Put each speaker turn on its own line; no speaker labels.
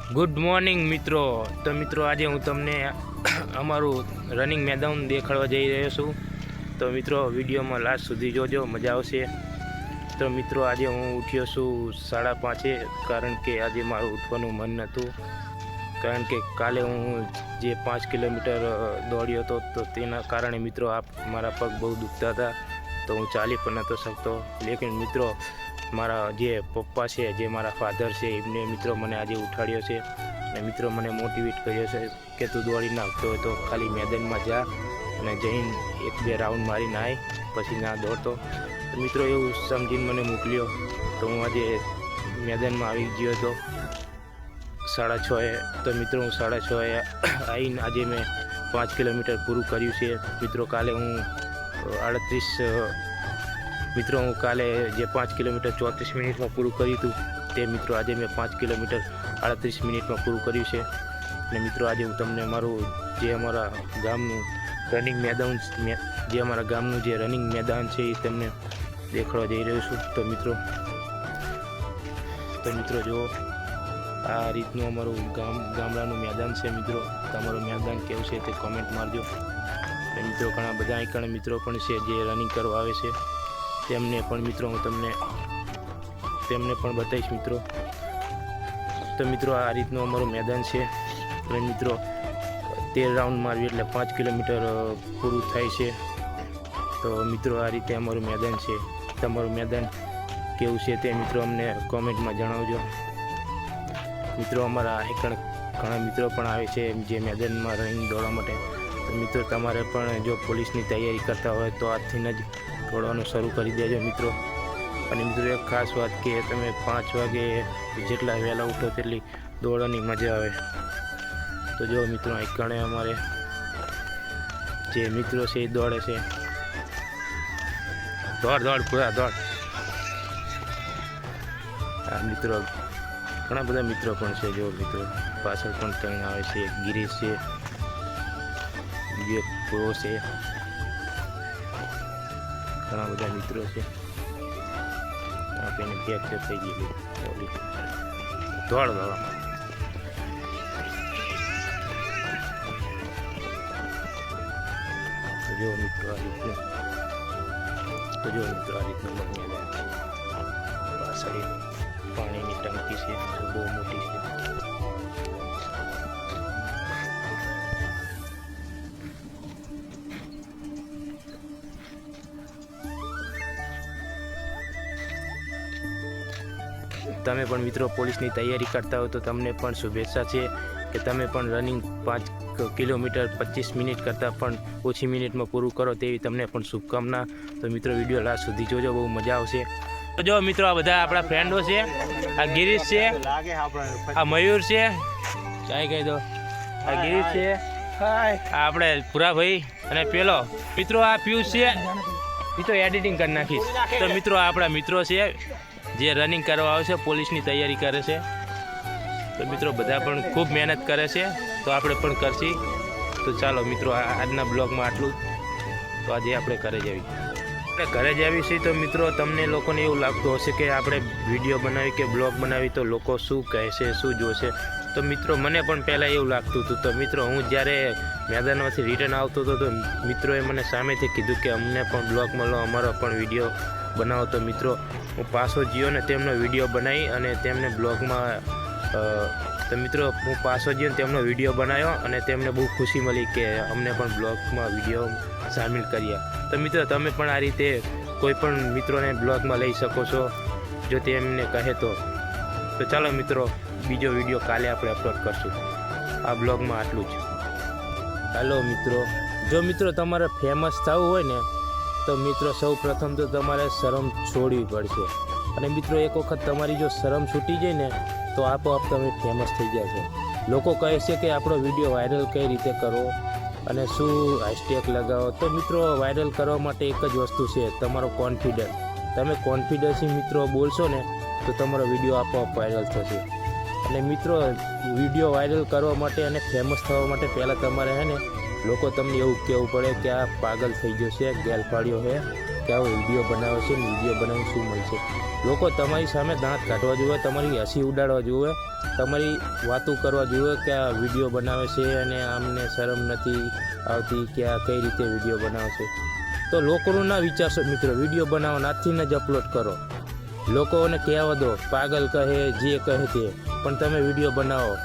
Good morning મિત્રો. તો મિત્રો આજે હું તમને અમારું રનિંગ મેદાન દેખાડવા જઈ રહ્યો છું. તો મિત્રો વિડીયોમાં લાસ્ટ સુધી જોજો, મજા આવશે. તો મિત્રો આજે હું ઉઠ્યો છું 5:30, કારણ કે આજે મારું ઉઠવાનું મન નહોતું, કારણ કે કાલે હું જે 5 કિલોમીટર દોડ્યો હતો તો તેના કારણે મિત્રો મારા પગ બહુ દુખતા હતા, તો હું ચાલી પણ નહોતો શકતો. લેકિન મિત્રો મારા જે પપ્પા છે, જે મારા ફાધર છે, એમને મિત્રો મને આજે ઉઠાડ્યો છે અને મિત્રો મને મોટિવેટ કર્યો છે કે તું દોડી નાખતો હોય તો ખાલી મેદાનમાં જા અને જઈને 1-2 રાઉન્ડ મારીને આય, પછી ના દોડતો. તો મિત્રો એવું સમજીને મને મોકલ્યો, તો હું આજે મેદાનમાં આવી ગયો હતો 6:30. તો મિત્રો હું 6:30 આવીને આજે મેં 5 કિલોમીટર પૂરું કર્યું છે. મિત્રો કાલે હું 38 મિત્રો હું કાલે જે 5 કિલોમીટર 34 મિનિટમાં પૂરું કર્યું હતું, તે મિત્રો આજે મેં 5 કિલોમીટર 38 મિનિટમાં પૂરું કર્યું છે. અને મિત્રો આજે હું તમને મારું જે અમારા ગામનું રનિંગ મેદાન, જે અમારા ગામનું જે રનિંગ મેદાન છે એ તમને દેખાડવા જઈ રહ્યો છું. તો મિત્રો જુઓ, આ રીતનું અમારું ગામડાનું મેદાન છે. મિત્રો તમારું મેદાન કેવું છે તે કોમેન્ટ મારજો. અને મિત્રો ઘણા બધા અહીં મિત્રો પણ છે જે રનિંગ કરવા આવે છે, તેમને પણ મિત્રો હું તેમને પણ બતાવીશ મિત્રો. તો મિત્રો આ રીતનું અમારું મેદાન છે. અને મિત્રો 13 રાઉન્ડ મારવી એટલે 5 કિલોમીટર પૂરું થાય છે. તો મિત્રો આ રીતે અમારું મેદાન છે. તમારું મેદાન કેવું છે તે મિત્રો અમને કોમેન્ટમાં જણાવજો. મિત્રો અમારા ઘણા મિત્રો પણ આવે છે જે મેદાનમાં રનિંગ દોડવા માટે. તો મિત્રો તમારે પણ જો પોલીસની તૈયારી કરતા હોય તો આજથી જ દોડવાનું શરૂ કરી દેજો મિત્રો. અને મિત્રો એક ખાસ વાત કે તમે 5 વાગે જેટલા વહેલા ઉઠો તેટલી દોડવાની મજા આવે. તો જો મિત્રો અહીં અમારે જે મિત્રો છે એ દોડે છે. દોડ પૂરા દોડ. આ મિત્રો ઘણા બધા મિત્રો પણ છે. જો મિત્રો પાછળ પણ કંઈ આવે છે, ગિરીશ છે, વિવેક પ્રો છે, ઘણા બધા મિત્રો છે. આપણે ફ્રેક્ચર થઈ ગયેલું. દોડ જો મિત્રો આ રીતનું. પાછળ પાણીની ટંકી છે, બહુ મોટી છે. તમે પણ મિત્રો પોલીસની તૈયારી કરતા હો તો તમને પણ શુભેચ્છા છે કે તમે પણ રનિંગ 5 કિલોમીટર 25 મિનિટ કરતાં પણ ઓછી મિનિટમાં પૂરું કરો, તેવી તમને પણ શુભકામના. તો મિત્રો વિડીયો લાસ્ટ સુધી જોજો, બહુ મજા આવશે. તો જો મિત્રો આ બધા આપણા ફ્રેન્ડો છે. આ ગિરીશ છે, આ મયુર છે, ચાય કહી દો, આ ગિરીશ છે, આ આપણે પુરાભાઈ, અને પેલો મિત્રો આ પિયુષ છે. એ તો એડિટિંગ કરી નાખીશ. તો મિત્રો આ આપણા મિત્રો છે જે રનિંગ કરવા આવે છે, પોલીસની તૈયારી કરે છે. તો મિત્રો બધા પણ ખૂબ મહેનત કરે છે, તો આપણે પણ કરશી. તો ચાલો મિત્રો આજના બ્લોગમાં આટલું. તો આજે આપણે ઘરે જવી છીએ. તો મિત્રો તમને લોકોને એવું લાગતું હશે કે આપણે વિડીયો બનાવી કે બ્લોગ બનાવી તો લોકો શું કહેશે, શું જોશે. તો મિત્રો મને પણ પહેલાં એવું લાગતું હતું. તો મિત્રો હું જ્યારે મેદાનમાંથી રિટર્ન આવતો હતો તો મિત્રોએ મને સામેથી કીધું કે અમને પણ બ્લોગ મળો, અમારો પણ વિડીયો બનાવો. તો મિત્રો હું પાછો ગયો ને તેમનો વિડીયો બનાવી અને તેમને બ્લોગમાં તો મિત્રો હું પાછો ગયો તેમનો વિડીયો બનાવ્યો અને તેમને બહુ ખુશી મળી કે અમને પણ બ્લોગમાં વિડીયો સામેલ કર્યા. તો મિત્રો તમે પણ આ રીતે કોઈ પણ મિત્રોને બ્લોગમાં લઈ શકો છો જો તે એમને કહે તો. તો ચાલો મિત્રો બીજો વિડીયો કાલે આપણે અપલોડ કરશું. આ બ્લોગમાં આટલું જ. ચાલો મિત્રો, જો મિત્રો તમારે ફેમસ થવું હોય ને તો મિત્રો સૌ પ્રથમ તો તમારે શરમ છોડવી પડશે. અને મિત્રો એક વખત તમારી જો શરમ છૂટી જાય ને તો આપોઆપ તમે ફેમસ થઈ જશો. લોકો કહે છે કે આપણો વિડીયો વાયરલ કઈ રીતે કરવો અને શું હેશટેગ લગાવો. તો મિત્રો વાયરલ કરવા માટે એક જ વસ્તુ છે, તમારો કોન્ફિડન્સ. તમે કોન્ફિડન્સથી મિત્રો બોલશો ને તો તમારો વિડીયો આપોઆપ વાયરલ થશે. અને મિત્રો વિડીયો વાયરલ કરવા માટે અને ફેમસ થવા માટે પહેલાં તમારે લોકો તમને એવું કહેવું પડે કે આ પાગલ થઈ ગયો છે, ગેલફાડ્યો છે, કે આવો વિડીયો બનાવે છે ને વિડીયો બનાવીને શું મળશે. લોકો તમારી સામે દાંત કાઢવા જોઈએ, તમારી હસી ઉડાડવા જોઈએ, તમારી વાતો કરવા જોઈએ કે આ વિડીયો બનાવે છે અને આમને શરમ નથી આવતી કે આ કઈ રીતે વિડીયો બનાવે છે. તો લોકોનું ના વિચારશો મિત્રો, વિડીયો બનાવો આજથી જ અપલોડ કરો. લોકોને કહેવા દો, પાગલ કહે જે કહે તે, પણ તમે વિડીયો બનાવો.